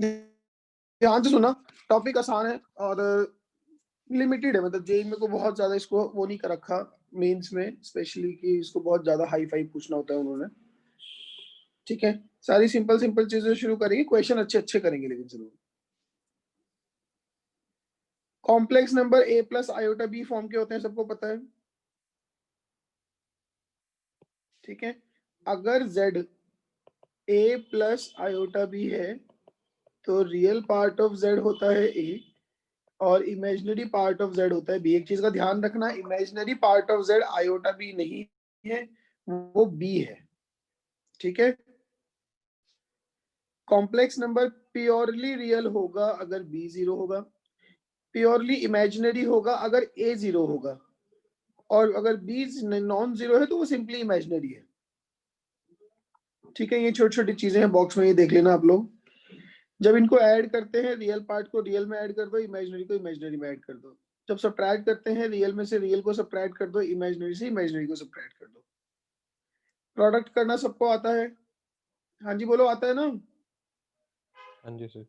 ध्यान से सुना, टॉपिक आसान है और लिमिटेड है, मतलब जेई में को बहुत ज्यादा इसको वो नहीं कर रखा मेंस में स्पेशली कि इसको बहुत ज्यादा हाई फाई पूछना होता है उन्होंने। ठीक है, सारी सिंपल सिंपल चीजें शुरू करेंगे, क्वेश्चन अच्छे अच्छे करेंगे लेकिन जरूर। Complex number a plus iota b form के होते हैं, सबको पता है। ठीक है, अगर z a plus iota b है तो रियल पार्ट ऑफ z होता है a और इमेजिनरी पार्ट ऑफ z होता है b। एक चीज का ध्यान रखना, imaginary part of z iota b नहीं है, वो b है। ठीक है, कॉम्प्लेक्स नंबर प्योरली रियल होगा अगर b 0 होगा, प्योरली इमेजिनरी होगा अगर a 0 होगा, और अगर b नॉन जीरो है तो वो सिंपली इमेजिनरी है। ठीक है, ये छोटी छोटी चीजें हैं बॉक्स में, ये देख लेना आप लोग। जब इनको ऐड करते हैं, रियल पार्ट को रियल में ऐड कर दो, इमेजिनरी को इमेजिनरी में ऐड कर दो। जब सब्ट्रैक्ट करते हैं, रियल में से रियल को सब्ट्रैक्ट कर दो, इमेजिनरी से इमेजिनरी को सब्ट्रैक्ट कर दो। प्रोडक्ट करना सबको आता है? हाँ जी बोलो, आता है ना? हाँ जी सर।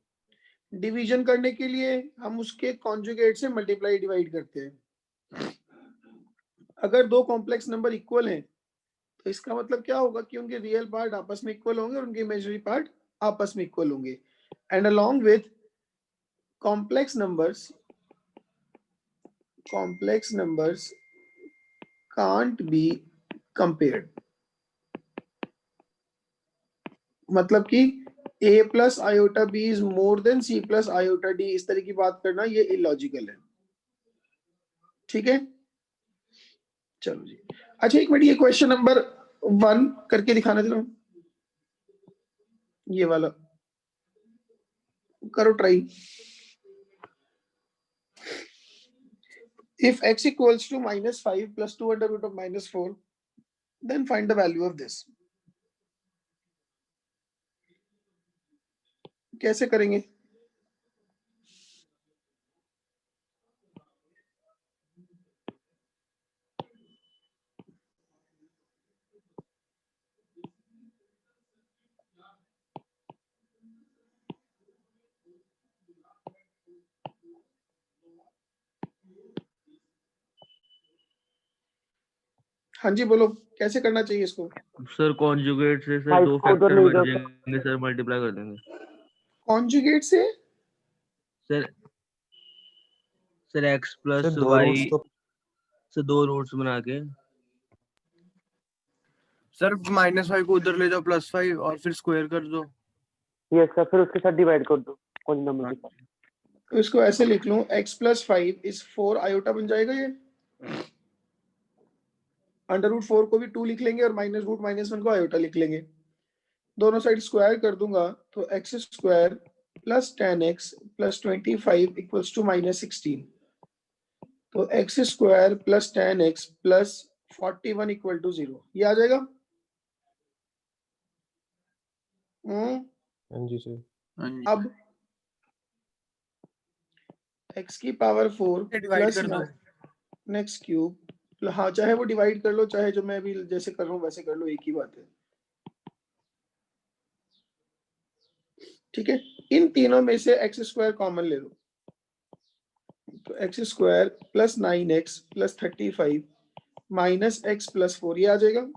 डिवीजन करने के लिए हम उसके कॉन्जुगेट से मल्टीप्लाई डिवाइड करते हैं। अगर दो कॉम्प्लेक्स नंबर इक्वल हैं तो इसका मतलब क्या होगा कि उनके रियल पार्ट आपस में इक्वल होंगे और उनके इमेजिनरी पार्ट आपस में इक्वल होंगे। And along with complex numbers can't be compared, मतलब कि a plus iota b is more than c plus iota d, इस तरह की बात करना ये इलॉजिकल है। ठीक है, चलो जी। अच्छा एक मिनट, ये क्वेश्चन नंबर 1 करके दिखाना जरा, ये वाला करो try. If x equals to -5 plus 2 under root of -4, then find the value of this। कैसे करेंगे? हाँ जी बोलो, कैसे करना चाहिए इसको? सर कॉन्जुगेट से सर 2 उधर फैक्टर ले बढ़ जाओ जाएंगे सर, मल्टीप्लाई कर देंगे कॉन्जुगेट से sir. Sir x plus sir 2 roots y तो से 2 रूट्स बना के सर -5 को उधर ले जाओ +5 और फिर स्क्वायर कर दो। यस सर, फिर उसके साथ डिवाइड कर दो कौन नंबर के साथ। तो इसको ऐसे लिख लूं, x प्लस 5 इज 4 आयोटा बन जाएगा ये। अंडर रूट 4 को भी 2 लिख लेंगे और माइनस रूट -1 को आयोटा लिख लेंगे। दोनों साइड स्क्वायर कर दूंगा तो x square plus 10x plus 25 equals to -16। तो x square plus 10x plus 41 equal to 0, ये आ जाएगा। हाँ जी सर। अब x की पावर 4 डिवाइड प्लस कर दो। नेक्स्ट क्यूब, हाँ चाहे वो डिवाइड कर लो, चाहे जो मैं अभी जैसे कर रहा हूँ वैसे कर लो, एक ही बात है। ठीक है, इन तीनों में से एक्स स्क्वायर कॉमन ले लो, तो x square plus 9x plus 35 minus x plus 4, ये आ जाएगा।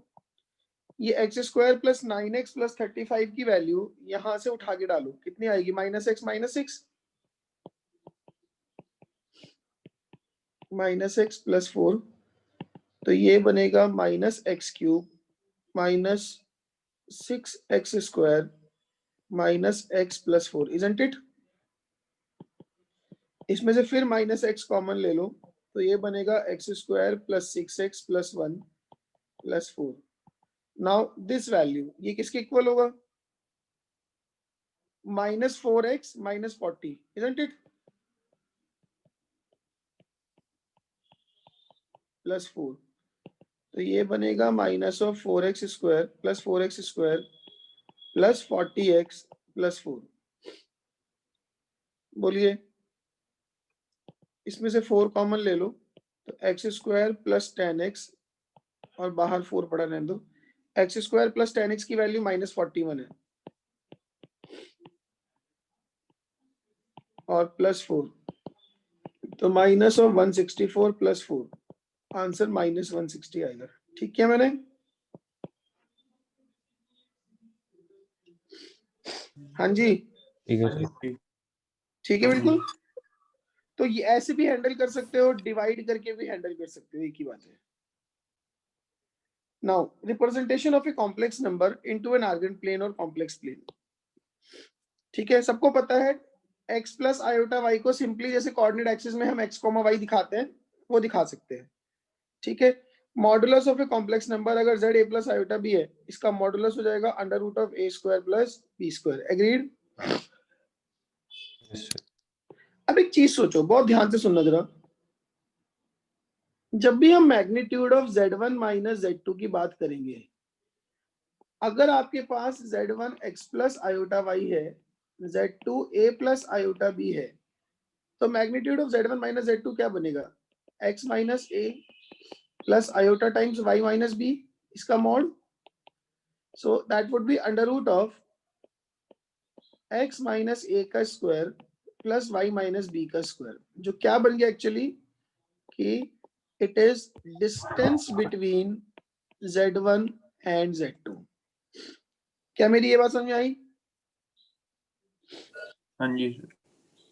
ये x square plus 9x plus 35 की वैल्यू यहां से उठा के डालो, कितनी आएगी? -x minus 6 minus x plus 4, तो ये बनेगा -x³ minus 6x square minus x plus 4, isn't it? इसमें से फिर -x कॉमन ले लो, तो ये बनेगा x square plus 6x plus 1 plus 4। Now this value ये किसके इक्वल होगा? -4x minus 40, isn't it? Plus 4, तो ये बनेगा -4x square plus 4x square plus 40x plus 4। बोलिए, इसमें से 4 कॉमन ले लो, तो एक्स स्क्वायर प्लस 10x और बाहर 4 पड़ा रहने दो। एक्स स्क्वायर प्लस 10x की वैल्यू -41 है, और +4, तो माइनस ऑफ 164 +4, आंसर -160 आएगा। ठीक किया मैंने? हाँ जी, ठीक है सर। ठीक है बिल्कुल। तो ये ऐसे भी हैंडल कर सकते हो, डिवाइड करके भी हैंडल कर सकते हो, एक ही बात है। Now representation of a complex number into an Argand plane or complex plane. ठीक है, सबको पता है x प्लस आयोटा y को सिंपली जैसे कोऑर्डिनेट एक्सिस में हम x, y दिखाते हैं, वो दिखा सकते हैं। ठीक है, modulus of a complex number अगर z a plus iota b है, इसका मॉडुलस हो जाएगा √a² प्लस b²। एग्रीड? अब एक चीज सोचो, बहुत ध्यान से सुनना जरा। जब भी हम magnitude of z1 minus z2 की बात करेंगे, अगर आपके पास z1 x प्लस आयोटा y है, z2 a plus iota b है, तो magnitude of z1 minus z2 क्या बनेगा? x minus a plus iota times y minus b, इसका mod. So that would be under root of x minus a का square plus y minus b का square, जो क्या बन गया actually कि it is distance between z1 and z2। क्या मेरी ये बात समझ में आई? हाँ जी sir.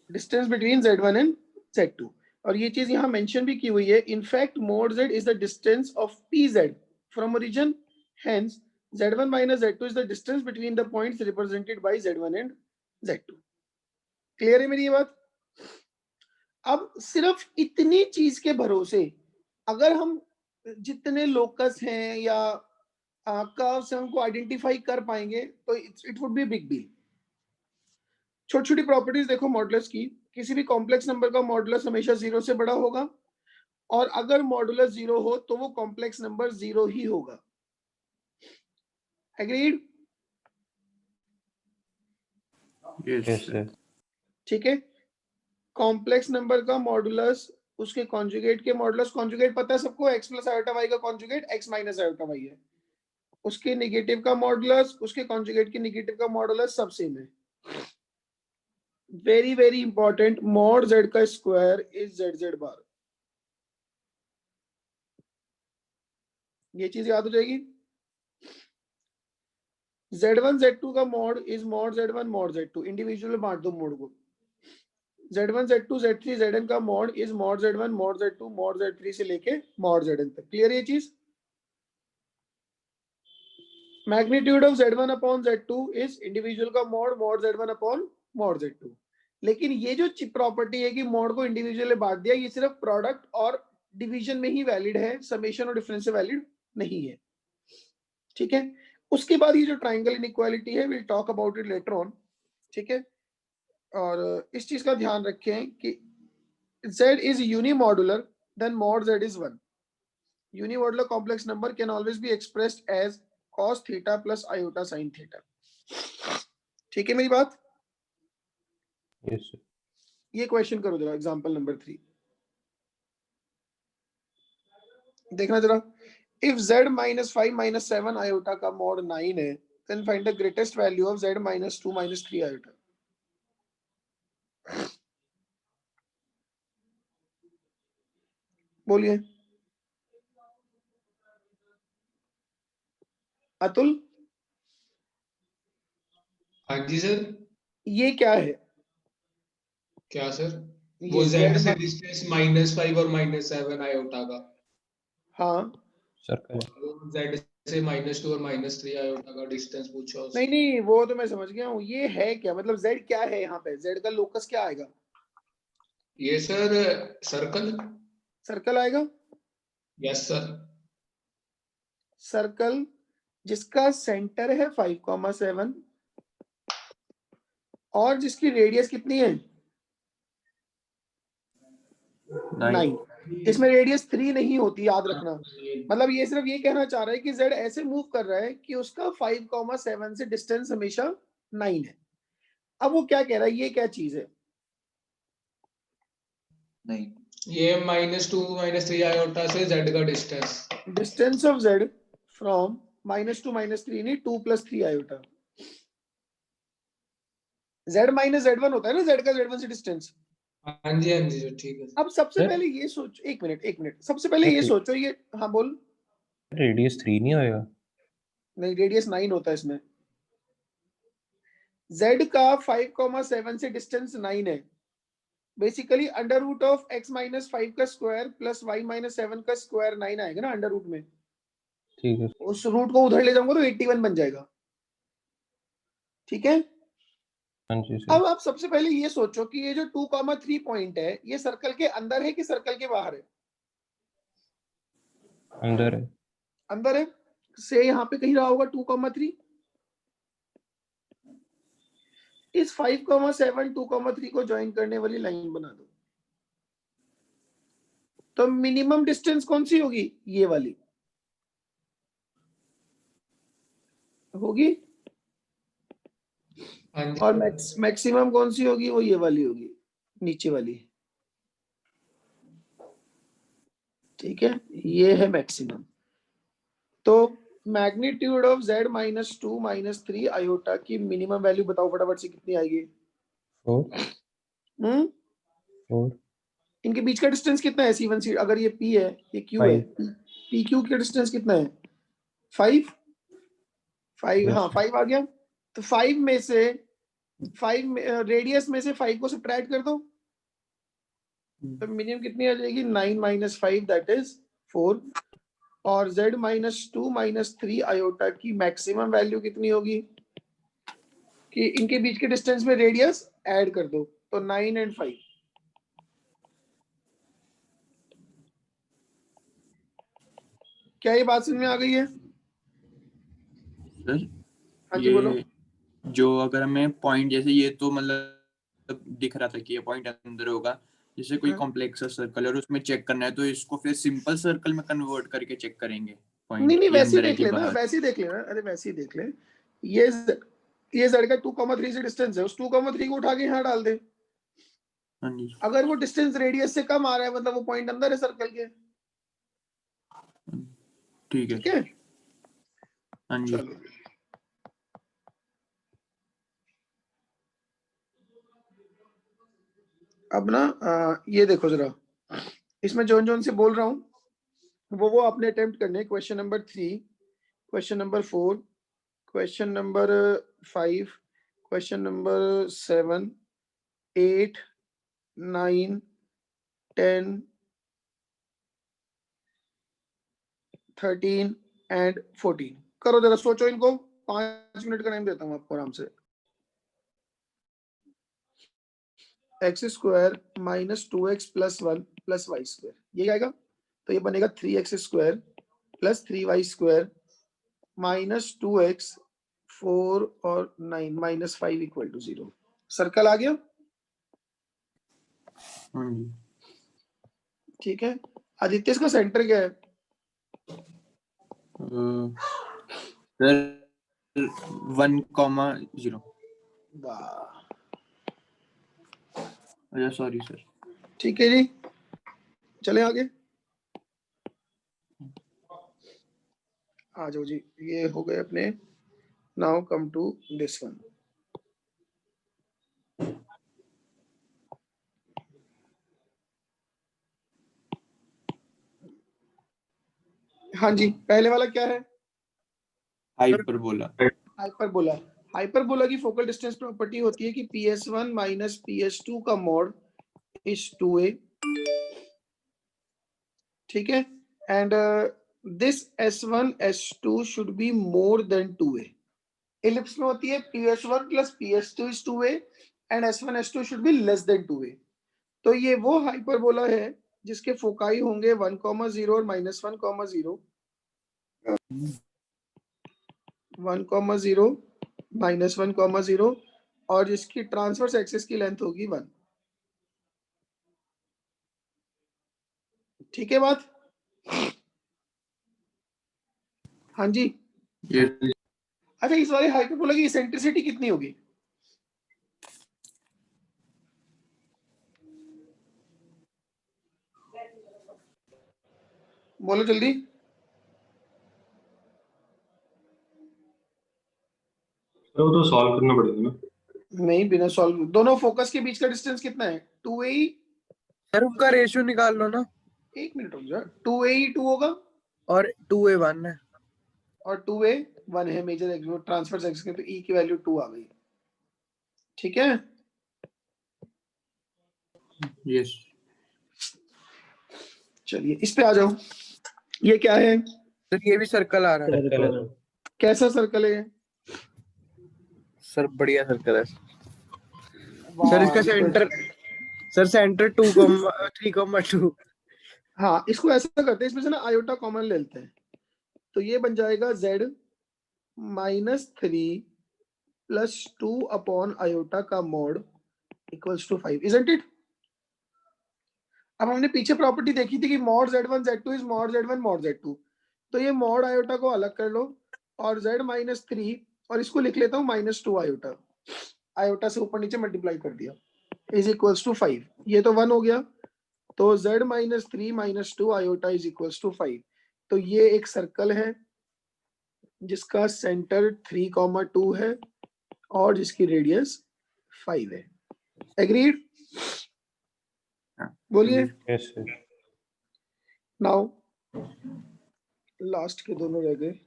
Distance between z1 and z2, और ये चीज यहाँ मेंशन भी की हुई है। In fact mode z is the distance of pz from origin, hence z1 minus z2 is the distance between the points represented by z1 and z2। Clear है मेरी ये बात? अब सिर्फ इतनी चीज के भरोसे अगर हम जितने लोकस हैं या कर्व्स हैं उनको आइडेंटिफाई कर पाएंगे तो it would be big deal. छोटी छोटी प्रॉपर्टीज देखो मॉडुलस की। किसी भी कॉम्प्लेक्स नंबर का मॉडुलस हमेशा 0 से बड़ा होगा, और अगर मॉडुलस 0 हो तो वो कॉम्प्लेक्स नंबर 0 ही होगा। एग्रीड? Yes sir. ठीक है, कॉम्प्लेक्स नंबर का मॉडुलस उसके कॉन्जुगेट के मॉडुलस, कॉन्जुगेट पता है सबको, x प्लस आयोटा y का conjugate x minus iota y है, उसके नेगेटिव का मॉडुलस उसके कॉन्जुगेट के नेगेटिव का मॉडुलस सब सेम है। Very very important, mod z का स्क्वायर इज zz बार। ये चीज याद हो जाएगी। z1 z2 का mod is mod z1 mod z2, individual बांट दो मॉड को। z1 z2 z3 zn का mod is mod z1 mod z2 mod z3 से लेके मॉड zn तक। क्लियर ये चीज? Magnitude of z1 upon z2 is individual का mod mod z1 upon mod z2। लेकिन ये जो प्रॉपर्टी है कि मॉड को इंडिविजुअल बांट दिया, ये सिर्फ प्रोडक्ट और डिवीजन में ही वैलिड है, समेशन और डिफरेंस से वैलिड नहीं है। ठीक है, उसके बाद ये जो ट्राइंगल इनइक्वालिटी है, will talk about it later on. ठीक है, और इस चीज का ध्यान रखें कि z is unimodular, then mod z is 1। Unimodular complex number can always be expressed as cos theta plus iota sin theta। ठीक है मेरी बात? Yes sir. ये क्वेश्चन करो जरा, एग्जांपल नंबर 3 देखना जरा। If z minus 5 minus 7 iota का mod 9 है, then find the greatest value of z minus 2 minus 3 iota। बोलिए अतुल, हाँ जी सर। ये क्या है? क्या सर? ये वो z से z डिस्टेंस -5 और -7 आयोटा का, हाँ सर्कल z से -2 और -3 आयोटा का डिस्टेंस पूछा नहीं उसने। नहीं, वो तो मैं समझ गया हूँ। ये है क्या, मतलब z क्या है यहाँ पे? z का लोकस क्या आएगा? ये सर सर्कल। सर्कल आएगा। Yes sir. सर्कल जिसका सेंटर है 5,7 और जिसकी रेडियस कितनी है? 9। इसमें रेडियस 3 नहीं होती, याद रखना। मतलब ये सिर्फ ये कहना चाह रहा है कि z ऐसे मूव कर रहा है कि उसका 5,7 से डिस्टेंस हमेशा 9 है। अब वो क्या कह रहा है, ये क्या चीज है? नहीं, ये -2 -3 आयोटा से z का distance. Distance of z from -2 -3 नहीं, 2 + 3 आयोटा। z माइनस z1 होता है ना, z का z1 से डिस्टेंस। हाँ जी सर, ठीक है। अब सबसे सर? पहले ये सोचो, एक मिनट, सबसे पहले ये सर, सोचो, ये हाँ बोल। रेडियस 3 नहीं होएगा? नहीं, रेडियस 9 होता है इसमें। z का 5,7 से डिस्टेंस 9 है। Basically under root of x minus 5 का स्क्वायर प्लस y माइनस 7 का स्क्वायर 9 आएगा ना अंडर रूट में। ठीक है उस रूट को उधर ले जाऊंगा तो 81 बन जाएगा। ठीक है। हाँ जी सर। अब आप सबसे पहले ये सोचो कि ये जो 2,3 पॉइंट है, ये सर्कल के अंदर है कि सर्कल के बाहर है? अंदर है। अंदर है। से यहाँ पे कहीं रहा होगा 2,3। इस 5,7 2,3 को ज्वाइन करने वाली लाइन बना दो। तो मिनिमम डिस्टेंस कौन सी होगी? ये वाली होगी। हाँ जी और मैक्सिमम कौन सी होगी? वो ये वाली होगी, नीचे वाली। ठीक है, ये है मैक्सिमम। तो magnitude of z minus 2 minus 3 iota की मिनिमम वैल्यू बताओ फटाफट से, कितनी आएगी? 4 हम्म 4 इनके बीच का डिस्टेंस कितना है? C1 C, अगर ये P है, ये Q है, PQ का डिस्टेंस कितना है? 5। हाँ 5 आ गया। तो 5 में से 5 रेडियस में से 5 को सब्ट्रैक्ट कर दो, तो मिनिमम कितनी आ जाएगी? 9 माइनस 5 दैट इज 4। और z माइनस 2 माइनस 3 आयोटा की मैक्सिमम वैल्यू कितनी होगी? कि इनके बीच के डिस्टेंस में रेडियस ऐड कर दो, तो 9 एंड 5। क्या ये बात समझ में आ गई है? सर हाँ जी बोलो। ये जो अगर हमें पॉइंट, जैसे ये तो मतलब दिख रहा था कि ये पॉइंट अंदर होगा, जैसे कोई हाँ। कॉम्प्लेक्स सर्कल है और उसमें चेक करना है, तो इसको फिर सिंपल सर्कल में कन्वर्ट करके चेक करेंगे नहीं पॉइंट, नहीं, ये वैसे ही अंदर है देख कि लेना, बाहर। वैसे ही देख लेना। अरे वैसे ही देख ले। ये ये z का 2,3 से डिस्टेंस है, उस 2,3 को उठा के यहाँ डाल दे। हाँ जी अगर वो डिस्टेंस रेडियस से कम आ रहा है, मतलब वो पॉइंट अंदर है सर्कल के। ठीक है। ठीक है, हाँ जी चलो। अब ना ये देखो जरा, इसमें जोन जोन से बोल रहा हूं वो आपने अटेम्प्ट करने। Question number 3, question number 4, question number 5, question number 7, 8, 9, 10, 13 and 14। करो जरा, सोचो इनको। 5 मिनट का टाइम देता हूं आपको आराम से। X square minus 2x plus 1 plus y square, ये आएगा। तो ये बनेगा 3x square plus 3y square minus 2x 4 और 9 माइनस 5 इक्वल टू 0। सर्कल आ गया। हाँ जी ठीक है। आदित्य, इसका सेंटर क्या है? सर 1,0। वाह, अच्छा सॉरी सर। ठीक है जी, चले आगे। आ जाओ जी, ये हो गए अपने। Now come to this one. हाँ जी, पहले वाला क्या है? हाइपरबोला। हाइपरबोला। हाइपरबोला की फोकल डिस्टेंस प्रॉपर्टी होती है कि PS1 माइनस PS2 का मॉड इज 2a। ठीक है। And this S1 S2 should be more than 2a। Ellipse में होती है PS1 plus PS2 is 2a and S1 S2 should be less than 2a। तो ये वो हाइपरबोला है जिसके फोकाई होंगे 1,0 और -1,0, 1,0 -1,0, और जिसकी ट्रांसवर्स एक्सिस की लेंथ होगी 1। ठीक है बात? हाँ जी। ये अच्छा, इस वाले हाइपरबोला की इसेंट्रिसिटी कितनी होगी? बोलो जल्दी। तो सॉल्व करना पड़ेगा ना। नहीं, बिना सॉल्व, दोनों फोकस के बीच का डिस्टेंस कितना है? 2AE। सर उनका रेशियो निकाल लो ना, 1 मिनट रुक जा, 2AE 2 होगा और 2A 1 है। और 2A 1 है, मेजर ट्रांसफर एक्स के, तो E की वैल्यू 2 आ गई। ठीक है, यस चलिए इस पे आ जाओ। ये क्या है? सर ये भी सर्कल आ रहा है। सर्कल है सर। कैसा सर्कल है? सर बढ़िया सर्कल है वाह, सर। इसका सेंटर, सर सेंटर 3,2। हाँ, इसको ऐसा करते हैं, इसमें से ना आयोटा कॉमन ले लेते हैं, तो ये बन जाएगा z -3 + 2 अपॉन आयोटा का mod equals to 5, isn't it? अब हमने पीछे प्रॉपर्टी देखी थी कि mod z1 z2 is mod z1 mod z2, तो ये mod आयोटा को अलग कर लो और z -3, और इसको लिख लेता हूँ -2 आयोटा, आयोटा से ऊपर नीचे मल्टीप्लाई कर दिया, इज इक्वल्स टू 5। ये तो 1 हो गया, तो z -3 - 2 iota is equals to 5। तो ये एक सर्कल है जिसका सेंटर 3,2 है और जिसकी रेडियस 5 है। एग्रीड? बोलिए। Yes sir. नाउ लास्ट के दोनों रह गए।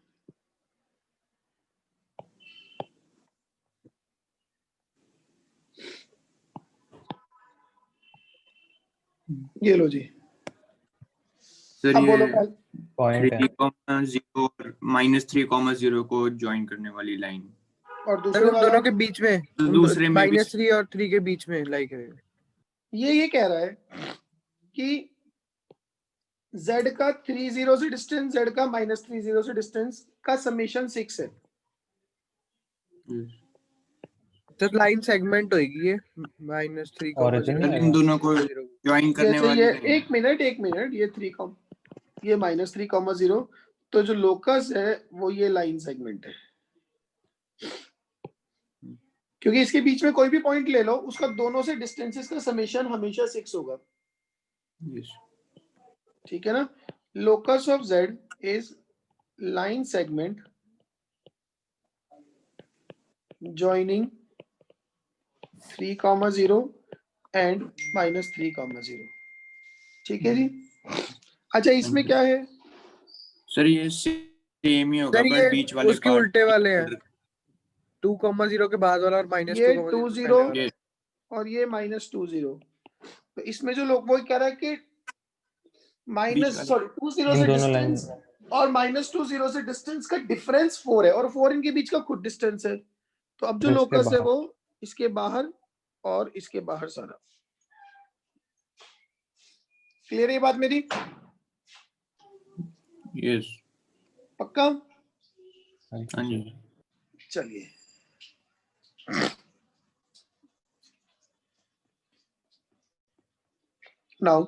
ये लो जी, सर अब बोलो ये पहले। पॉइंट है 3,0 और -3,0 को ज्वाइन करने वाली लाइन। और सर दूसरे उन वाला दोनों के बीच में, तो दूसरे में भी -3 और 3 के बीच में लाइक है। ये कह रहा है कि z का 30 से डिस्टेंस, z का -30 से डिस्टेंस का समेशन 6 है। सर लाइन सेगमेंट होगी ये -3, Origin में इन दोनों को ज्वाइन करने जैसे वाली ये लाइन। एक मिनट, ये 3, ये -3,0, तो जो लोकस है वो ये लाइन सेगमेंट है, क्योंकि इसके बीच में कोई भी पॉइंट ले लो, उसका दोनों से डिस्टेंसेस का समेशन हमेशा 6 होगा। यस ठीक है ना? Locus of z is line segment joining 3,0 and -3,0। ठीक है जी। अच्छा, इसमें क्या है? सर ये सेम ही होगा, सर बट ये बीच वाले उसके part उल्टे वाले हैं, 2,0 के बाद वाला और ये -2,0 20 पहले वाला। ये और ये -20। तो इसमें जो लोग वो कह रहा है कि -20 इन से दोनों लाइन डिस्टेंस और -20 से डिस्टेंस का डिफरेंस 4 है, और 4 इनके बीच का खुद डिस्टेंस है। तो अब जो इसके लोकस है बाहर। वो इसके बाहर और इसके बाहर सारा। क्लियर है ये बात मेरी? यस पक्का? हाँ जी। चलिए, नाउ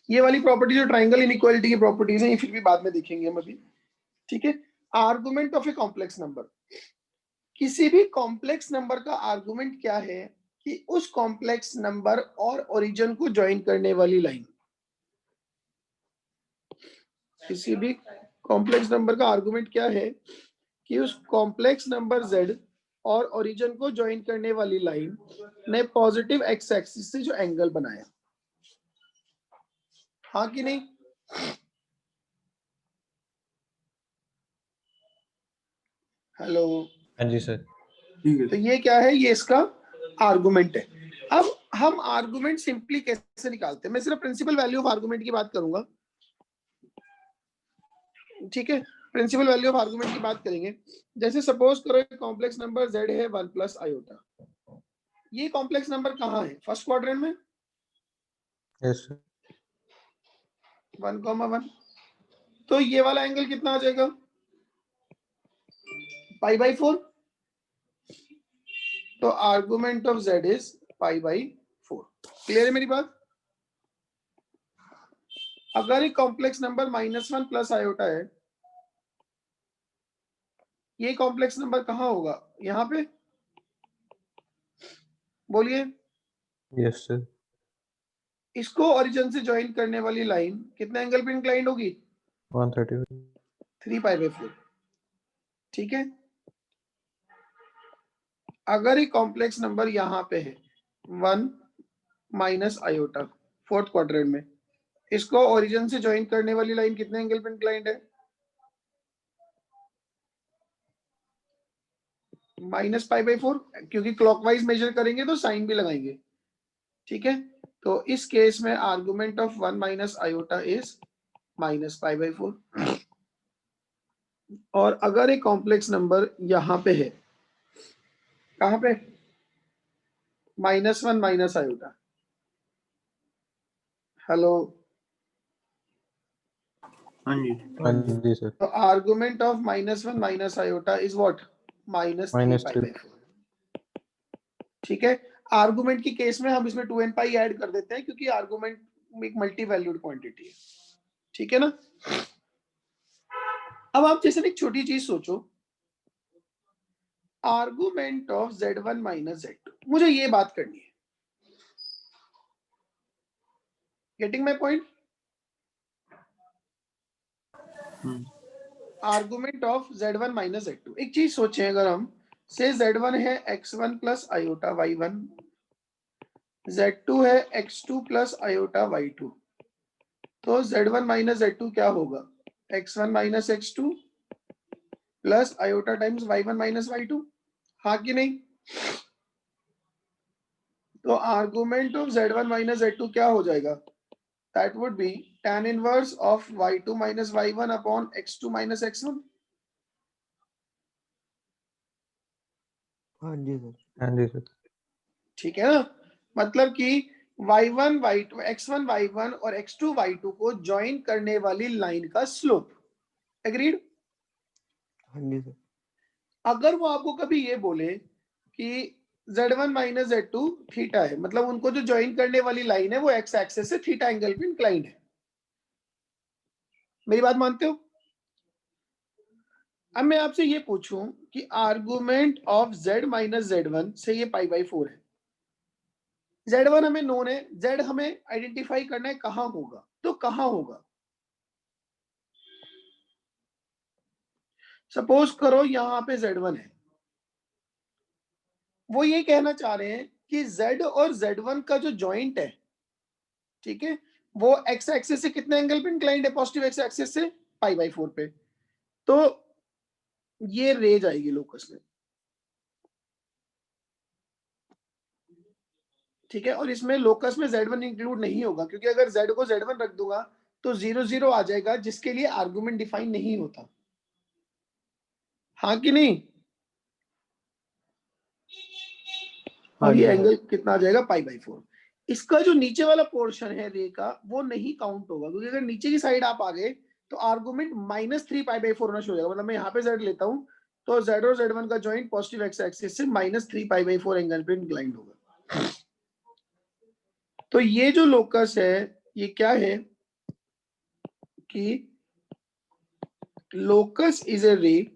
ये वाली प्रॉपर्टी जो ट्रायंगल इनइक्वालिटी की प्रॉपर्टीज हैं, ये फिर भी बाद में देखेंगे हम अभी। ठीक है? Argument of a complex number, किसी भी कॉम्प्लेक्स नंबर का आर्गुमेंट क्या है? कि उस कॉम्प्लेक्स नंबर और ओरिजिन को ज्वाइन करने वाली लाइन। किसी भी कॉम्प्लेक्स नंबर का आर्गुमेंट क्या है? कि उस कॉम्प्लेक्स नंबर z और ओरिजिन को ज्वाइन करने वाली लाइन ने पॉजिटिव एक्स एक्सिस से जो एंगल बनाया। हाँ कि नहीं? हेलो? हाँ जी सर। ठीक है तो ये क्या है? ये इसका आर्गुमेंट है। अब हम आर्गुमेंट सिंपली कैसे निकालते हैं? मैं सिर्फ प्रिंसिपल वैल्यू ऑफ आर्गुमेंट की बात करूंगा। ठीक है? प्रिंसिपल वैल्यू ऑफ आर्गुमेंट की बात करेंगे। जैसे सपोज करो एक कॉम्प्लेक्स नंबर z है 1 + आयोटा। ये कॉम्प्लेक्स नंबर कहाँ है? फर्स्ट क्वाड्रेंट में, यस सर। 1,1। तो ये वाला एंगल कितना आ जाएगा? π/4। तो argument of z is π/4। Clear है मेरी बात? अगर एक कॉम्प्लेक्स नंबर -1 + आयोटा है, ये कॉम्प्लेक्स नंबर कहाँ होगा? यहाँ पे। बोलिए। Yes sir. इसको ओरिजिन से ज्वाइन करने वाली लाइन कितने एंगल पे इंक्लाइंड होगी? 130। 3π/4। ठीक है? अगर एक कॉम्प्लेक्स नंबर यहाँ पे है 1 माइनस आयोटा फोर्थ क्वाड्रेंट में, इसको ओरिजिन से ज्वाइन करने वाली लाइन कितने एंगल पे इंक्लाइंड है? -π/4, क्योंकि क्लॉकवाइज मेजर करेंगे तो साइन भी लगाएंगे, ठीक है। तो इस केस में argument of 1 minus iota is -π/4। और अगर एक कॉम्प्लेक्स नंबर यहां पे है, कहां पे? -1 माइनस आयोटा। हेलो, हाँ जी हाँ जी सर। तो argument of -1 minus iota is what? -3π/4। ठीक है। आर्गुमेंट की केस में हम इसमें 2n पाई ऐड कर देते हैं, क्योंकि आर्गुमेंट एक मल्टी वैल्यूड क्वांटिटी है, ठीक है ना। अब आप जैसे एक छोटी चीज सोचो, argument of z1 minus z2, मुझे ये बात करनी है। Getting my point? Argument of z1 minus z2, एक चीज सोचें, अगर हम से z1 है x1 plus iota y1, z2 है x2 प्लस आयोटा y2, तो z1 माइनस z2 क्या होगा? x1 minus x2 plus iota times y1 minus y2, हाँ कि नहीं? तो argument of z1 minus z2 क्या हो जाएगा? That would B tan inverse of y2 minus y1 upon x2 minus x1। हाँ जी सर। हाँ जी सर। ठीक है ना, मतलब कि y1 y2 x1 y1 और x2 y2 को ज्वाइन करने वाली लाइन का स्लोप। एग्रीड? हाँ जी सर। अगर वो आपको कभी ये बोले कि z1 माइनस z2 थीटा है, मतलब उनको जो ज्वाइन करने वाली लाइन है वो x एक्सिस से थीटा एंगल पे इंक्लाइंड है। मेरी बात मानते हो? अब मैं आपसे ये पूछूं कि argument of z minus z1 से ये π/4 है। z1 हमें नोन है, z हमें आइडेंटिफाई करना है कहां होगा, तो कहां होगा? सपोज करो यहां पे z1 है, वो ये कहना चाह रहे हैं कि z और z1 का जो जॉइंट है, ठीक है, वो x एक्सिस से कितने एंगल पे इंक्लाइंड है? पॉजिटिव x एक्सिस से π/4 पे। तो ये रे जाएगी लोकस में, ठीक है। और इसमें लोकस में z1 इंक्लूड नहीं होगा, क्योंकि अगर z को z1 रख दूंगा तो 0 0 आ जाएगा, जिसके लिए आर्गुमेंट डिफाइन नहीं होता, हाँ कि नहीं? और ये एंगल कितना आ जाएगा? π/4। इसका जो नीचे वाला पोर्शन है रे का, वो नहीं काउंट होगा, क्योंकि अगर नीचे की साइड आप आ गए तो आर्गुमेंट -3π/4 होना शुरू हो जाएगा। मतलब मैं यहाँ पे z लेता हूँ, तो z और z1 का जॉइंट पॉजिटिव x एक्सिस से -3π/4 एंगल पे इंक्लाइंड होगा। तो ये जो लोकस है, ये क्या है कि locus is a ray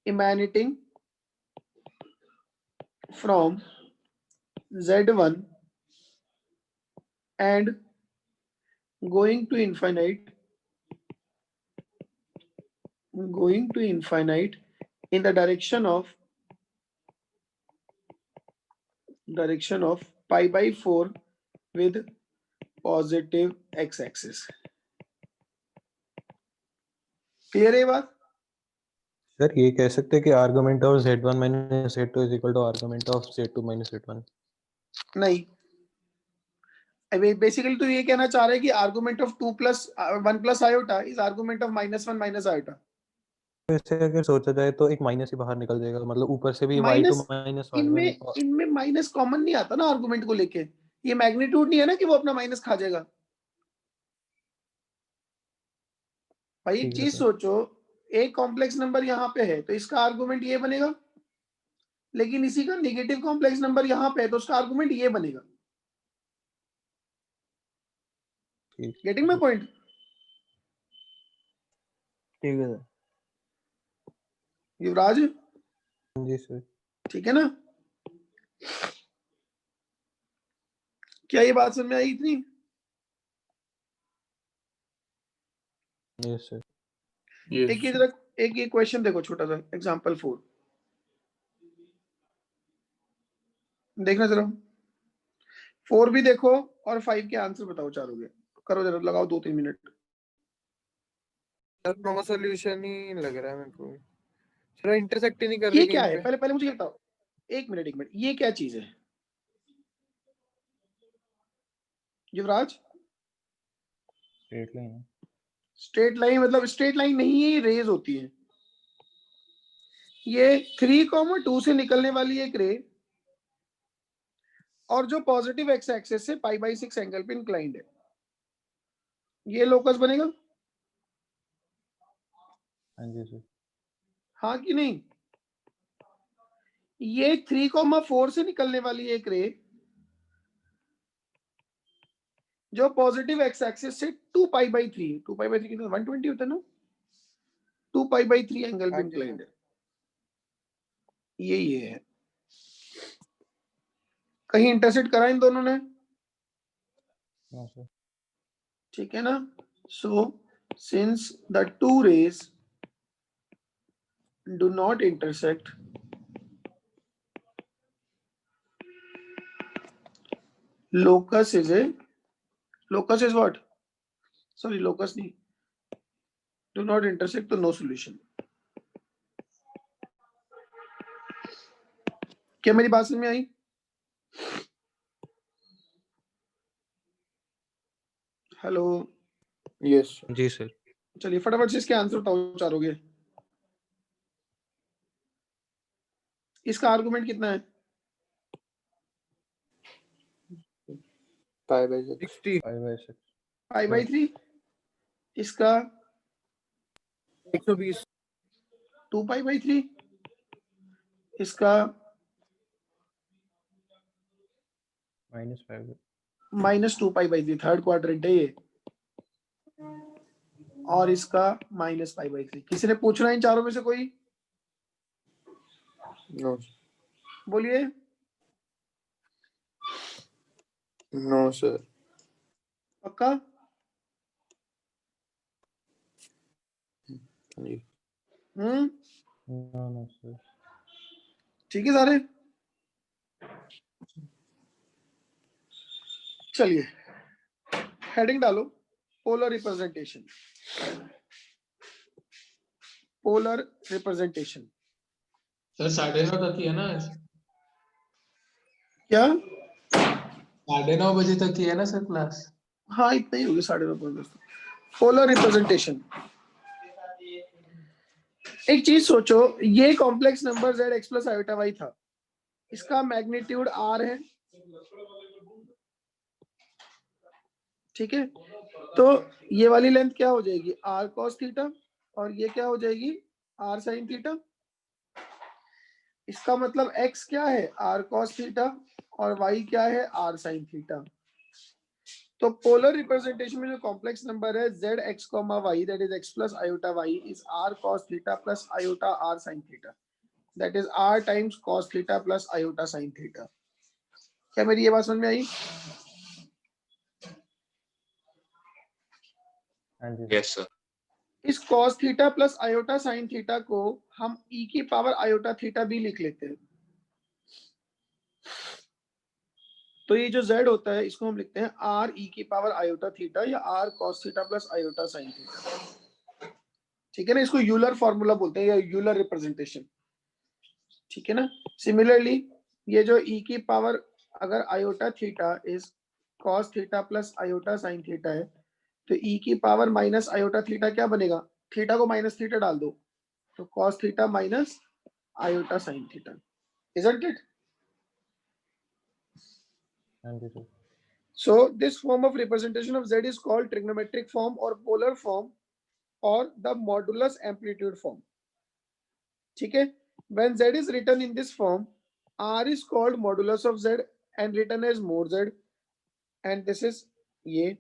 emanating from z1 and going to infinite in the direction of π/4 with positive x axis। Clear है ये बात? सर ये कह सकते हैं कि argument of z1 minus z2 is equal to argument of z2 minus z1। नहीं, basically तो ये कहना चाह रहा है कि argument of 2 + 1 + iota is argument of -1 minus iota. वैसे अगर सोचा जाए तो एक माइनस ही बाहर निकल जाएगा, मतलब ऊपर से भी y2 माइनस, माइनस इनमें y1 और इनमें माइनस कॉमन नहीं आता ना आर्गुमेंट को लेके। ये मैग्नीट्यूड नहीं है ना कि वो अपना माइनस खा जाएगा। भाई एक ठीक है चीज सर। सोचो, एक कॉम्प्लेक्स नंबर यहाँ पे है तो इसका आर्गुमेंट ये बनेगा, लेकिन इसी का नेगेटिव कॉम्प्लेक्स नंबर यहाँ पे है तो उसका आर्गुमेंट ये बनेगा। ठीक गेटिंग माय पॉइंट? ठीक है सर। युवराज, जी सर। ठीक है ना? क्या ये बात समझ में आई इतनी? Yes sir. यस एक ये क्वेश्चन देखो, छोटा सा एग्जांपल 4। देखना जरा, 4 भी देखो और 5 के आंसर बताओ चारों के। करो जरा, लगाओ 2-3 मिनट। सर नो सॉल्यूशन ही लग रहा है मेरे को। सर इंटरसेक्ट ही नहीं कर ये रही क्या कहीं है, पे। पहले पहले मुझे ये बताओ, एक मिनट, ये क्या चीज है युवराज? स्ट्रेट लाइन है। स्ट्रेट लाइन मतलब स्ट्रेट लाइन नहीं है, ये रेज होती है। ये 3,2 से निकलने वाली एक रे, और जो पॉजिटिव एक्स एक्सेस से π/6 एंगल पे इंक्लाइंड है, ये लोकस बनेगा। हाँ जी सर। हाँ कि नहीं? ये 3,4 से निकलने वाली एक रे, जो पॉजिटिव एक्स एक्सिस से 2π/3 कितना 120 होता है ना, 2π/3 एंगल पे हाँ जी इंक्लाइंड सर। है। ये है, कहीं इंटरसेक्ट करा इन दोनों ने? No sir. ठीक है ना? So since the two rays do not intersect, locus is what? Sorry, locus नहीं, do not intersect, तो no solution। क्या मेरी बात समझ में आई? हेलो, यस जी सर। चलिए फटाफट से इसके आंसर बताओ चारोगे। इसका आर्गुमेंट कितना है? π/6 60 5/6। π/3। इसका 120 2π/3। इसका -5। -2π/3, थर्ड क्वाड्रेंट है ये, और इसका -π/3। किसी ने पूछना है इन चारों में से कोई? नो बोलिए। No sir. पक्का? जी नो सर। ठीक है सारे? चलिए हेडिंग डालो, polar representation. Polar representation sir 9:30 तक ही है ना आज? क्या? 9:30 बजे तक ही है ना सर क्लास? हाँ इतना ही होगी, 9:30। पोलर रिप्रेजेंटेशन, एक चीज सोचो, ये कॉम्प्लेक्स नंबर z x प्लस आयोटा y था, इसका मैग्नीट्यूड r है, ठीक है? तो ये वाली लेंथ क्या हो जाएगी? r cos थीटा, और ये क्या हो जाएगी? r sin theta. इसका मतलब x क्या है? r cos थीटा, और y क्या है? r sin theta. तो पोलर रिप्रेजेंटेशन में जो कॉम्प्लेक्स नंबर है z x, y, that is x प्लस iota y, is r cos theta plus iota r sin theta, that is r times cos theta plus iota sin theta. क्या मेरी ये बात समझ में आई? हाँ जी यस सर। इस cos theta plus iota sin theta को हम e की पावर आयोटा थीटा भी लिख लेते हैं। तो ये जो z होता है, इसको हम लिखते हैं r e की पावर आयोटा थीटा, या r cos theta plus iota sin theta. ठीक है ना? इसको यूलर फॉर्मूला बोलते हैं, या यूलर रिप्रेजेंटेशन। ठीक है ना? सिमिलरली ये जो e की पावर अगर iota theta is cos theta plus iota sin theta है, तो e की पावर माइनस आयोटा थीटा क्या बनेगा? थीटा को माइनस थीटा डाल दो, तो cos theta minus iota sin theta, isn't it? हाँ जी sir. So this form of representation of z is called trigonometric form or polar form or the modulus amplitude form. ठीक है? When z is written in this form, r is called modulus of z and written as mod z, and this is ये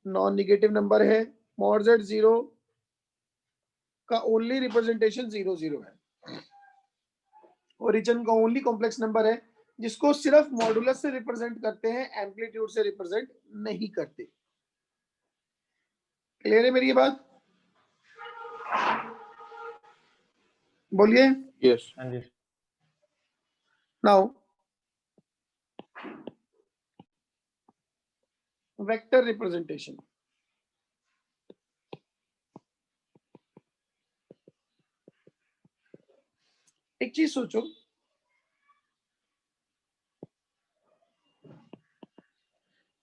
non negative number है, mod z 0 का only representation 0 0 है। Origin का only complex number है जिसको सिर्फ modulus से represent करते हैं, एम्पलीट्यूड से रिप्रेजेंट नहीं करते। क्लियर है मेरी ये बात? बोलिए। यस हाँ जी। Now vector representation. एक चीज सोचो,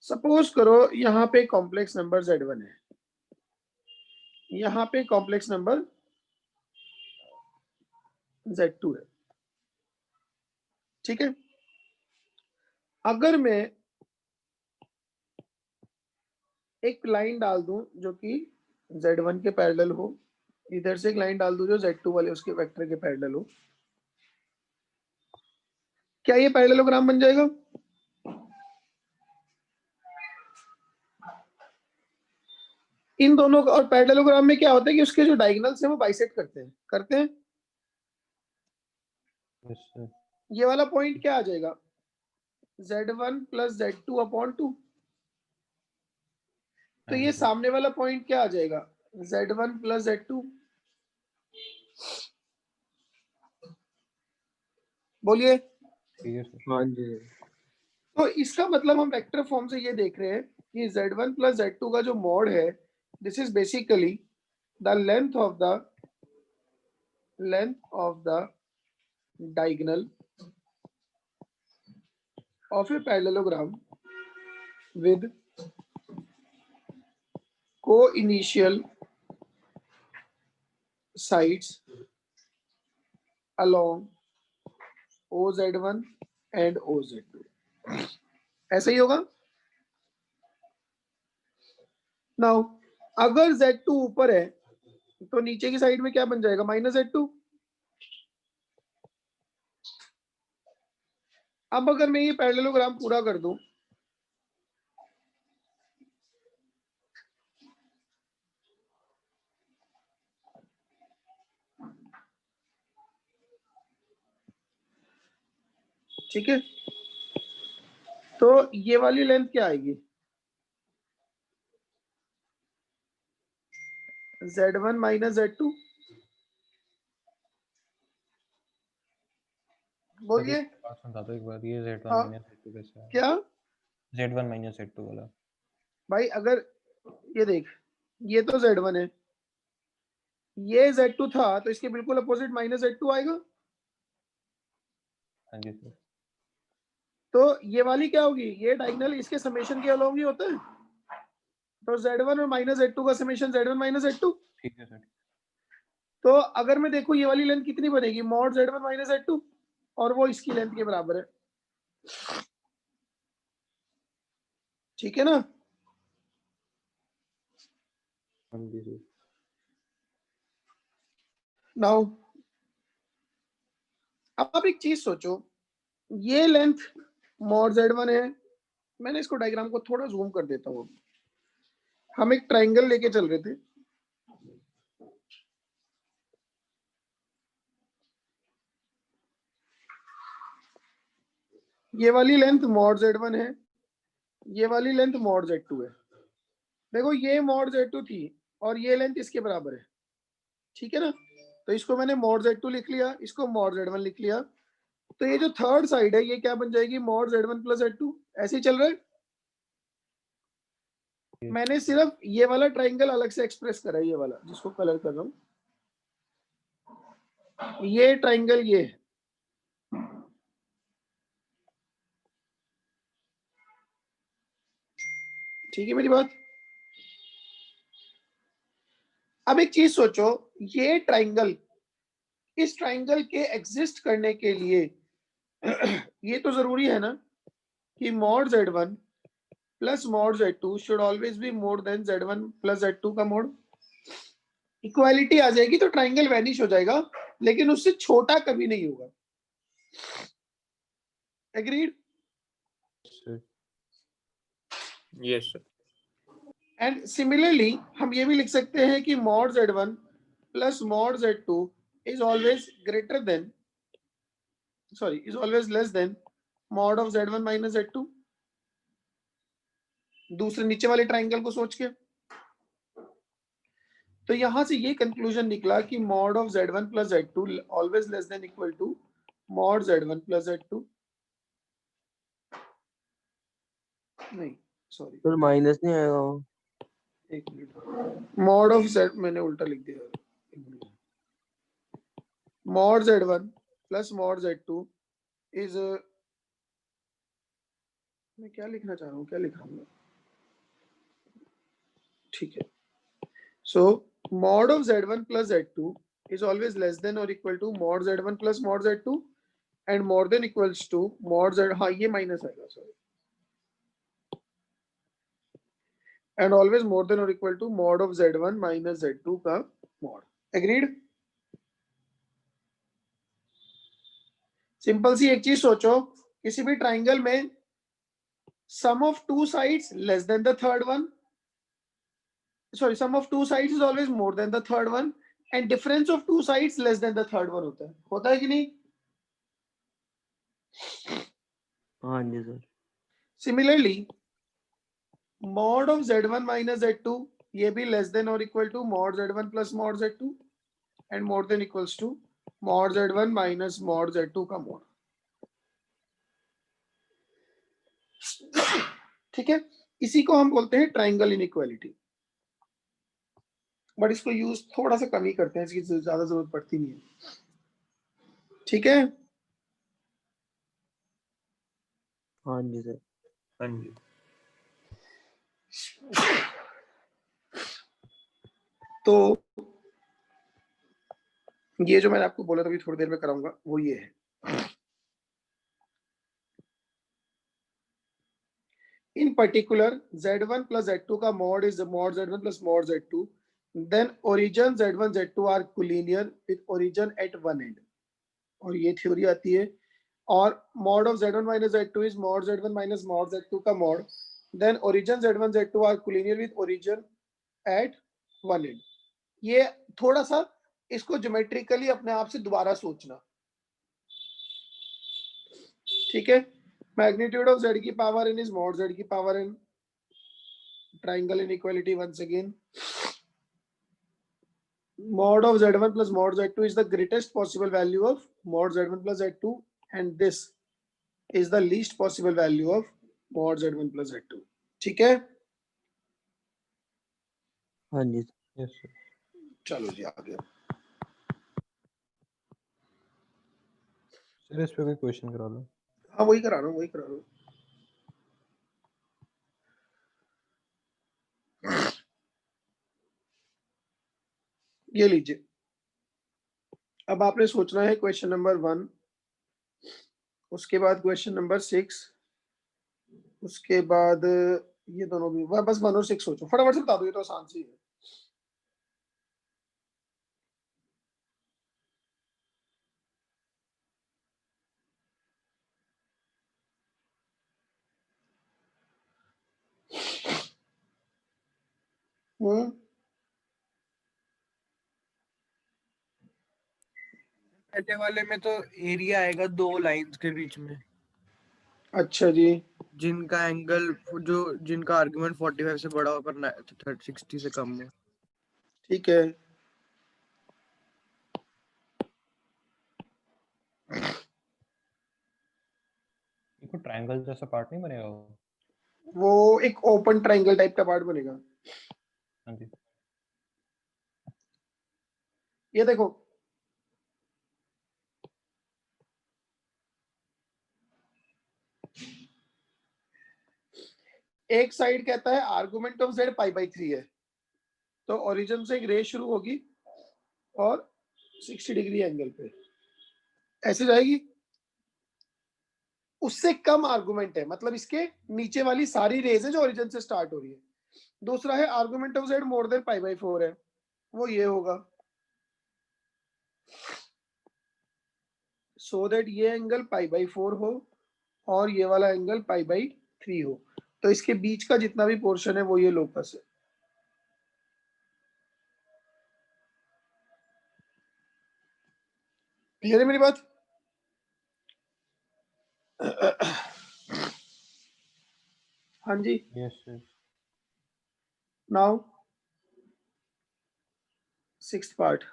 सपोज करो यहां पे कॉम्प्लेक्स नंबर z1 है, यहां पे कॉम्प्लेक्स नंबर z2 है, ठीक है। अगर मैं एक लाइन डाल दूं जो कि z1 के पैरेलल हो, इधर से एक लाइन डाल दूं जो z2 वाले उसके वेक्टर के पैरेलल हो, क्या ये पैरेललोग्राम बन जाएगा? इन दोनों का, और पैरेललोग्राम में क्या होता है कि उसके जो डायगोनल्स हैं वो बाइसेक्ट करते हैं। Yes sir. ये वाला पॉइंट क्या आ जाएगा? z1 plus z2 upon 2। तो ये सामने वाला पॉइंट क्या आ जाएगा? z1 plus z2। बोलिए। ठीक है सर। हाँ जी। तो इसका मतलब हम वेक्टर फॉर्म से ये देख रहे हैं कि z1 प्लस z2 का जो मॉड है, this is basically the length of the diagonal of a parallelogram with co-initial sides along OZ1 and OZ2। ऐसा ही होगा। नाउ अगर Z2 ऊपर है तो नीचे की साइड में क्या बन जाएगा? Minus Z2। अब अगर मैं ये पैरेललोग्राम पूरा कर दूं, ठीक है, तो ये वाली लेंथ क्या आएगी? Z1 minus Z2। बोलिए। बात सुनता तो एक बार, ये z1 हाँ। माइनस z2 कैसे आया? क्या z1 माइनस z2 वाला। भाई? अगर ये देख, ये तो Z1 है, ये Z2 था, तो इसके बिल्कुल अपोजिट माइनस Z2 आएगा। हाँ जी सर। तो ये वाली क्या होगी? ये डायगोनल इसके समेशन के अलोंग ही होता है, तो Z1 और माइनस Z2 का समेशन Z1 माइनस Z2। ठीक है सर। तो अगर मैं देखूं ये वाली लेंथ कितनी बनेगी? मॉड Z1 माइनस Z2, और वो इसकी लेंथ के बराबर है, ठीक है ना? हाँ जी सर। नाउ अब आप एक चीज सोचो, ये लेंथ मॉड Z1 है, मैंने इसको डायग्राम को थोड़ा जूम कर देता हूँ। हम एक ट्राइंगल लेके चल रहे थे, ये वाली लेंथ मॉड Z1 है, ये वाली लेंथ मॉड Z2 है। देखो ये मॉड Z2 थी और ये लेंथ इसके बराबर है, ठीक है ना? तो इसको मैंने मॉड Z2 लिख लिया, इसको मॉड Z1 लिख लिया। तो ये जो थर्ड साइड है ये क्या बन जाएगी? Mod Z1 plus Z2। ऐसे ही चल रहा है। मैंने सिर्फ ये वाला ट्राइंगल अलग से एक्सप्रेस करा है, ये वाला जिसको कलर कर रहा हूं, ये ट्राइंगल ये है, ठीक है मेरी बात? अब एक चीज सोचो, ये ट्राइंगल, इस ट्राइंगल के एग्जिस्ट करने के लिए ये तो जरूरी है ना कि mod Z1 plus mod Z2 should always be more than Z1 plus Z2 का मोड। इक्वालिटी आ जाएगी तो ट्राइंगल वैनिश हो जाएगा, लेकिन उससे छोटा कभी नहीं होगा। Agreed? Yes sir. And similarly हम ये भी लिख सकते हैं कि mod Z1 plus mod Z2 is always greater than, sorry, is always less then mod of Z1 minus Z2। दूसरे नीचे वाले ट्राइंगल को सोच के, तो यहां से ये कंक्लूजन निकला कि mod of Z1 plus Z2 always less than equal to mod Z1 plus Z2। नहीं, सॉरी फिर माइनस नहीं आएगा वो। एक मिनट, मॉड ऑफ z मैंने उल्टा लिख दिया, एक minute. Mod z1 plus mod z2 is, मैं क्या लिखना चाह रहा हूँ, क्या लिख रहा हूँ मैं, ठीक है। So mod of z1 plus z2 is always less than or equal to mod z1 plus mod z2 and more than equals to mod z, हाँ ये माइनस आएगा sorry, and always more than or equal to mod of z1 minus z2 का mod. Agreed? Simple सी एक चीज सोचो, किसी भी triangle में sum of two sides less than the third one, sorry, sum of two sides is always more than the third one and difference of two sides less than the third one होता है कि नहीं? हाँ जी sir. Similarly, mod of z1 minus z2 ये भी less than or equal to mod z1 plus mod z2 and more than equals to mod z1 minus mod z2 का mod. ठीक है, इसी को हम बोलते हैं ट्राइंगल इनइक्वालिटी, बट इसको यूज थोड़ा सा कम ही करते हैं, इसकी ज्यादा जरूरत पड़ती नहीं है। ठीक है, हाँ जी सर। हाँ जी। तो ये जो मैंने आपको बोला था अभी थोड़ी देर में कराऊंगा वो ये है। In particular, z1 plus z2 का mod is mod z1 plus mod z2. Then origin z1 z2 are collinear with origin at one end. और ये थ्योरी आती है। और mod of z1 minus z2 is mod z1 minus mod z2 का mod. Then origin z1 z2 are collinear with origin at one end. ये थोड़ा सा इसको ज्योमेट्रिकली अपने आप से दोबारा सोचना, ठीक है। Magnitude of z की power n is mod z की power n. Triangle inequality once again. Mod of z1 plus mod z2 is the greatest possible value of mod z1 plus z2 and this is the least possible value of mod z1 plus z2. ठीक है, हाँ जी yes sir. चलो जी आगे। Sir इस पे कोई question करा लो। हाँ वही करा रहा हूँ, वही करा रहा हूँ। ये लीजिए, अब आपने सोचना है क्वेश्चन नंबर 1, उसके बाद क्वेश्चन नंबर 6, उसके बाद ये दोनों भी, बस 1 और 6 सोचो, फटाफट से बता दो, ये तो आसान सी है। पहले वाले में तो एरिया आएगा दो लाइंस के बीच में, अच्छा जी, जिनका एंगल जो जिनका आर्गुमेंट 45 से बड़ा हो पर 60 से कम हो। ठीक है। देखो ट्रायंगल जैसा पार्ट नहीं बनेगा वो एक ओपन ट्राइंगल टाइप का पार्ट बनेगा। हाँ जी। ये देखो, एक साइड कहता है आर्गुमेंट ऑफ z π/3 है, तो ओरिजिन से एक रे शुरू होगी और 60 डिग्री एंगल पे ऐसे जाएगी। उससे कम आर्गुमेंट है, मतलब इसके नीचे वाली सारी रेज है जो ओरिजिन से स्टार्ट हो रही है। दूसरा है argument of z more than π/4 है, वो ये होगा, सो दैट ये एंगल π/4 हो और ये वाला एंगल π/3 हो, तो इसके बीच का जितना भी पोर्शन है वो ये लोकस है। क्लियर है मेरी बात? हाँ जी। Yes yes. Now 6th part,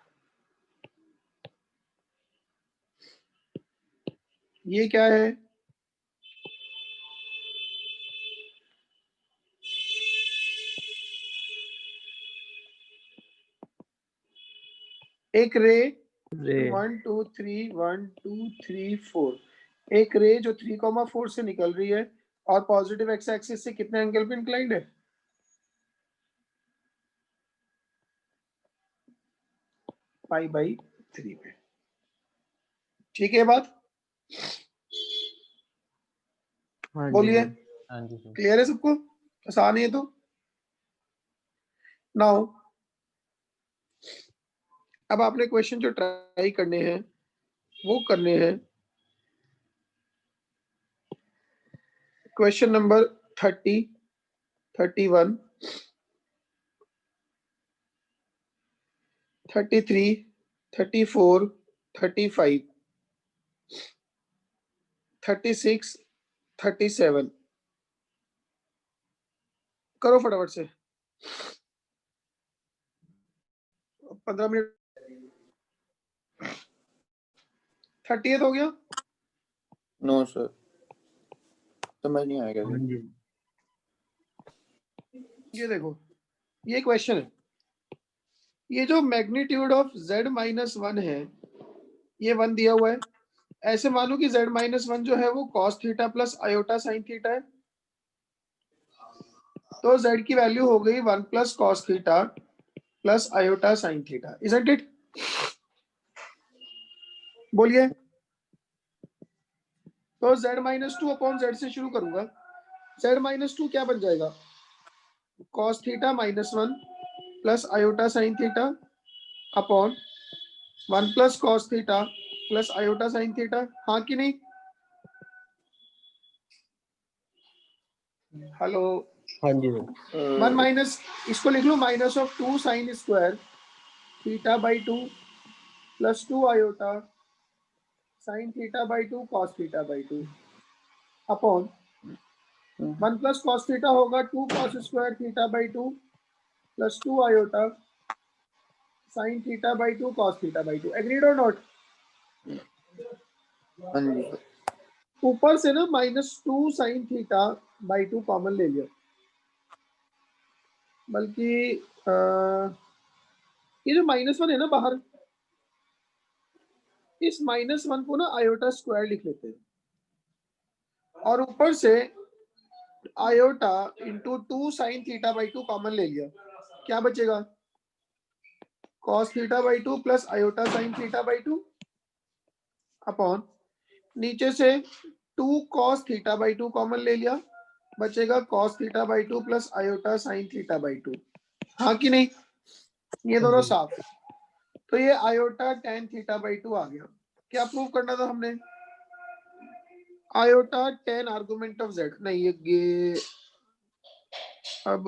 ये क्या है? एक रे रे 1 2 3 1 2 3 4, एक रे जो 3,4 से निकल रही है और पॉजिटिव एक्स एक्सिस से कितने एंगल पे इंक्लाइंड है? पाई बाई 3 पे। ठीक है बात? हाँ जी बोलिए, सर। हाँ जी सर। क्लियर है सबको? आसान है तो। नाउ अब आपने क्वेश्चन जो ट्राई करने हैं वो करने हैं क्वेश्चन नंबर 30, 31, 33, 34, 35, 36, 37। करो फटाफट से, 15 मिनट। 30th हो गया? नो सर, समझ नहीं आएगा हाँ सर। जी। ये देखो, ये क्वेश्चन है, ये जो मैग्नीट्यूड ऑफ z माइनस 1 है, ये 1 दिया हुआ है। ऐसे मानो कि z माइनस 1 जो है वो cos theta plus iota sine theta है, तो z की वैल्यू हो गई 1 plus cos theta plus iota sine theta, isn't it? बोलिए। तो z माइनस 2 अपॉन z से शुरू करूंगा। z माइनस 2 क्या बन जाएगा? cos theta minus 1 plus iota sine theta upon 1 plus cos theta plus iota sine theta. हाँ कि नहीं? हेलो? हाँ जी सर। 1 माइनस, इसको लिख लो minus of 2 sine square theta by 2 plus 2 iota sine theta by 2 cos theta by 2 upon 1 plus cos theta होगा 2 cos square theta by 2 plus 2 iota sine theta by 2 cos theta by 2। Agreed और not? हाँ जी sir. ऊपर से ना -2 sign theta by 2 common ले लिया, बल्कि ये जो -1 है ना बाहर, इस -1 को ना आयोटा स्क्वायर लिख लेते हैं और ऊपर से iota into 2 sign theta by 2 common ले लिया। क्या बचेगा? cos theta by 2 plus iota sine theta by 2 upon नीचे से 2 cos थीटा बाई 2 कॉमन ले लिया, बचेगा cos theta by 2 plus iota sine theta by 2। हाँ कि नहीं? ये दोनों साफ। तो ये आयोटा tan थीटा बाई 2 आ गया। क्या प्रूव करना था हमने? Iota tan argument of z। नहीं, ये अब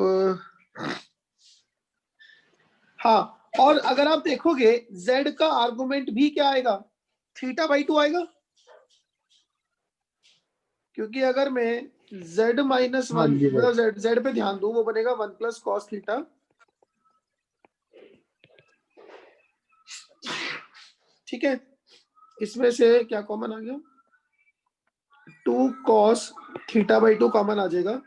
हाँ, और अगर आप देखोगे z का आर्गुमेंट भी क्या आएगा? थीटा बाई 2 आएगा, क्योंकि अगर मैं z माइनस हाँ 1 जी सर। मतलब z पे ध्यान दूं, वो बनेगा 1 प्लस कॉस थीटा, ठीक है? इसमें से क्या कॉमन आ गया? 2 कॉस थीटा बाई 2 कॉमन आ जाएगा,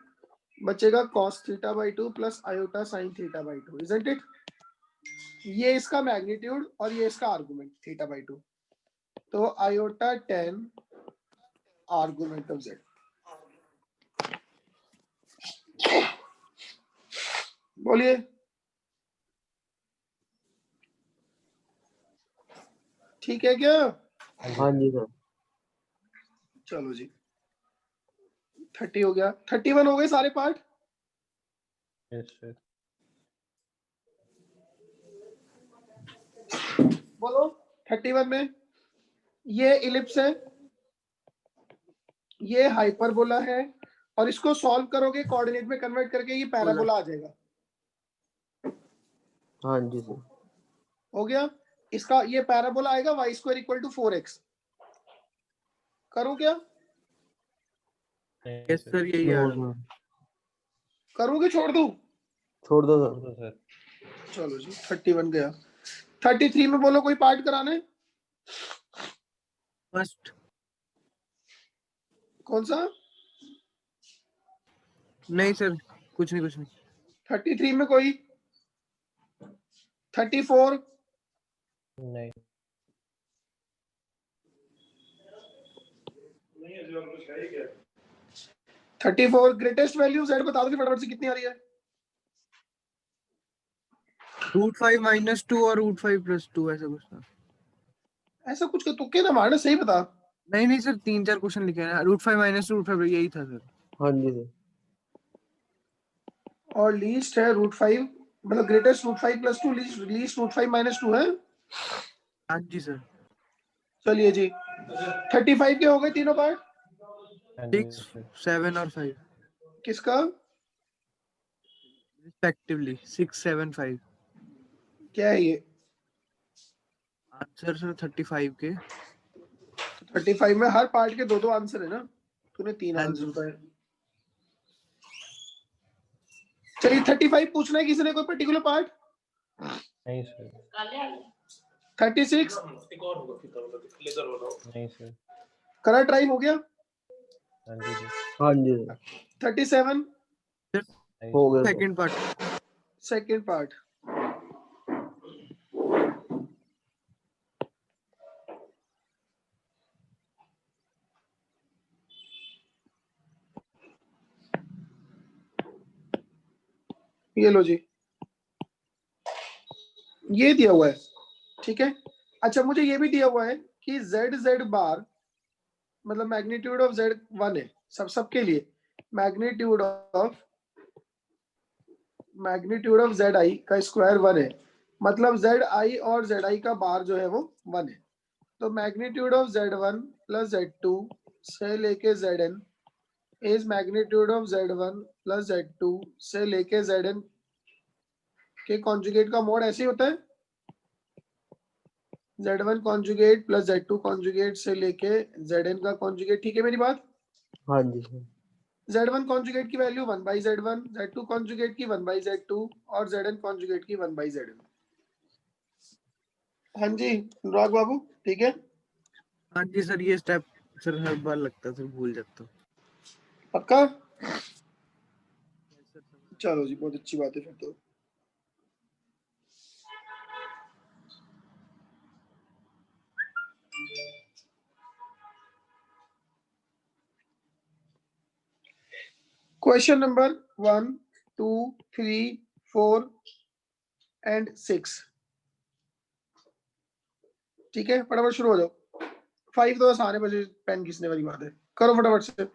बचेगा cos theta by 2 plus iota sine theta by 2, isn't it? ये इसका मैग्नीट्यूड और ये इसका आर्गुमेंट थीटा बाई 2। तो iota tan argument of z। बोलिए। ठीक है क्या? हाँ जी सर। चलो जी, 30 हो गया, 31 हो गए सारे पार्ट। Yes sir. बोलो 31 में ये इलिप्स है, ये हाइपरबोला है, और इसको सॉल्व करोगे कोऑर्डिनेट में कन्वर्ट करके ये पैराबोला आ जाएगा। हाँ जी सर। हो गया? इसका ये पैराबोला आएगा y square equal to 4x। करूं क्या? यस सर, यही आ रहा है। करूं कि छोड़ दूं? छोड़ दो तो सर। सर चलो जी, 31 गया। 33 में बोलो कोई पार्ट कराना है? फर्स्ट। कौन सा? नहीं सर, कुछ नहीं। 33 में कोई? 34, नहीं 34 ग्रेटेस्ट वैल्यू z बता दो फटाफट से कितनी आ रही है। √5 -2 और √5 +2 ऐसा कुछ था। ऐसा कुछ के तुक्के ना मारना, सही बता। नहीं सर 3-4 क्वेश्चन लिखे हैं। √5 - 2 √5 यही था सर। हाँ जी सर। और लीस्ट है √5, मतलब ग्रेटेस्ट √5 + 2, लीस्ट √5 - 2 है। हाँ जी सर। चलिए जी 35 के हो गए तीनों पार्ट। हाँ जी 6, सर 7 और 5 किसका? रिस्पेक्टिवली। 6, 7, 5। क्या है ये? आंसर सर 35 के। 35 में हर पार्ट के दो आंसर है ना, तूने 3 हाँ आंसर जी। बताए। चलिए 35 पूछना है किसी ने, कोई पर्टिकुलर पार्ट? नहीं सर 36 नहीं सर करा ट्राई हो गया। हाँ जी सर हाँ जी सर 37 नहीं हो गया sir. Second part. Second part. ये लो जी, ये दिया हुआ है, ठीक है। अच्छा मुझे ये भी दिया हुआ है कि z बार मतलब मैग्नीट्यूड ऑफ z 1 है सबके लिए। मैग्नीट्यूड ऑफ z i का स्क्वायर 1 है, मतलब z i और z i का बार जो है वो 1 है। तो मैग्नीट्यूड ऑफ z1 + z2 से लेके zn is magnitude of z1 + z2 से लेके zn के कॉन्जुगेट का मोड ऐसे ही होता है, z1 कॉन्जुगेट + z2 कॉन्जुगेट से लेके zn का कॉन्जुगेट। ठीक है मेरी बात? हाँ जी सर। z1 कॉन्जुगेट की वैल्यू 1/z1, z2 कॉन्जुगेट की 1/z2 और zn कॉन्जुगेट की 1/zn। हाँ जी अनुराग बाबू, ठीक है। हाँ जी सर ये स्टेप सर हर बार लगता है सर, भूल जाता हूँ। पक्का? चलो जी बहुत अच्छी बात है फिर तो। Question number 1, 2, 3, 4 and 6। ठीक है फटाफट शुरू हो जाओ। 5 तो आसान है, बस पेन किसने वाली बात है, करो फटाफट से।